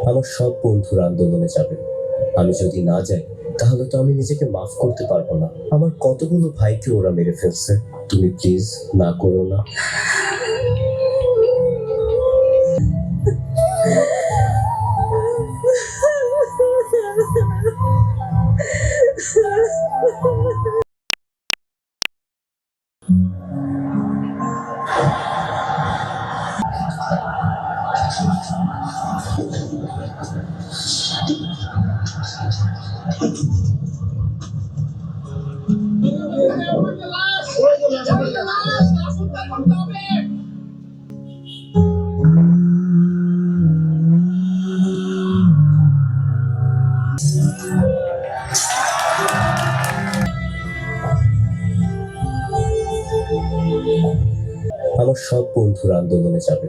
আমার সব বন্ধুরা আন্দোলনে যাবে। আমি যদি না যাই তাহলে তো আমি নিজেকে মাফ করতে পারবো না। আমার কতগুলো ভাইকে ওরা মেরে ফেলছে। তুমি প্লিজ না করো না। আমার সব বন্ধুরা আন্দোলনে যাবে।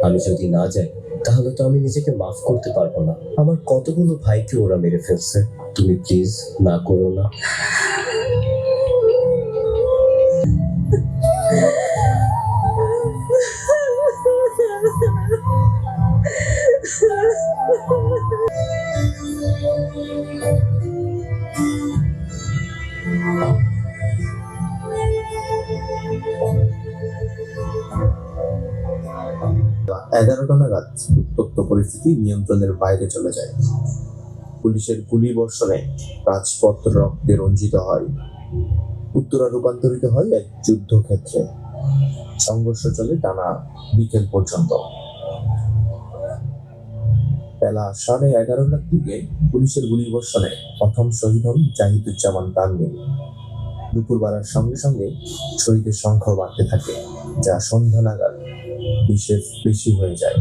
আমি যদি না যাই তাহলে তো আমি নিজেকে মাফ করতে পারবো না। আমার কতগুলো ভাইকে ওরা মেরে ফেলছে। তুমি প্লিজ না করো না। এগারোটা নাগাদ উত্তপ্ত পরিস্থিতি নিয়ন্ত্রণের বাইরে চলে যায়। পুলিশের গুলিবর্ষণে রাজপথ রক্তে রঞ্জিত হয়। উত্তরা রূপান্তরিত হয় এক যুদ্ধক্ষেত্রে। সংঘর্ষ চলে টানা বিকেল পর্যন্ত। বেলা 11:30টার দিকে পুলিশের গুলিবর্ষণে প্রথম শহীদ হন জাহিদুজ্জামান তানভীর। দুপুর বাড়ার সঙ্গে সঙ্গে শহীদের সংখ্যা বাড়তে থাকে, যা সন্ধ্যা নাগাদ বিশেষ বেশি হয়ে যায়।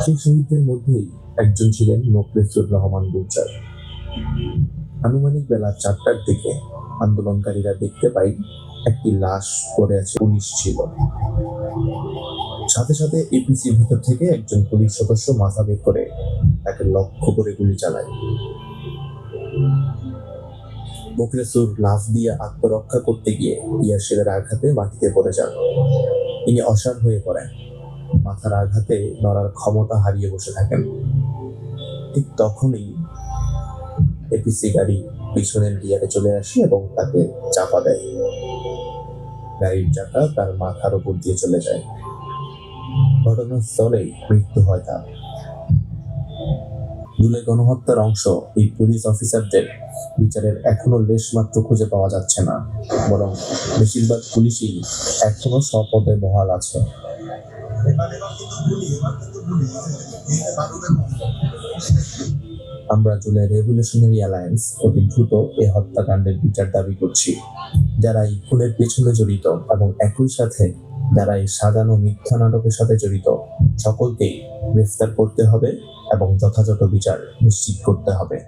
সেই শহীদদের মধ্যেই একজন ছিলেন মোখলেসুর রহমান গুলজার। আনুমানিক বেলা 4টার দিকে আন্দোলনকারীরা দেখতে পায় একটি লাশ পড়ে আছে। পুলিশ ছিল। সাথে সাথে এপিসির ভিতর থেকে একজন পুলিশ সদস্য মাথা বের করে তাকে লক্ষ্য করে গুলি চালায়। মোখলেসুর লাফ দিয়ে আত্মরক্ষা করতে গিয়ে ইয়াসিরের আঘাতে মাটিতে পড়ে যান। তিনি অসাড় হয়ে পড়েন, মাথার আঘাতে নড়ার ক্ষমতা হারিয়ে বসে থাকেন। ঠিক তখনই এপিসি গাড়ি পিছনের গিয়ারে চলে আসে এবং তাকে চাপা দেয়। গাড়ির চাকা তার মাথার উপর দিয়ে চলে যায়। ঘটনাস্থলেই মৃত্যু হয় তার। জুলাই গণহত্যার অংশ এই পুলিশ অফিসারদের বিচারের এখনো লেশমাত্র খুঁজে পাওয়া যাচ্ছে না, বরং বেশিরভাগ পুলিশই এখনো স্বপদে বহাল আছে। আমরা জুলাই রেভলিউশনারি অ্যালায়েন্স অতি দ্রুত এই হত্যাকাণ্ডের বিচার দাবি করছি। যারা এই খুনের পেছনে জড়িত এবং একই সাথে যারা এই সাজানো মিথ্যা নাটকের সাথে জড়িত, সকলকেই গ্রেফতার করতে হবে এবং যথাযথ বিচার নিশ্চিত করতে হবে।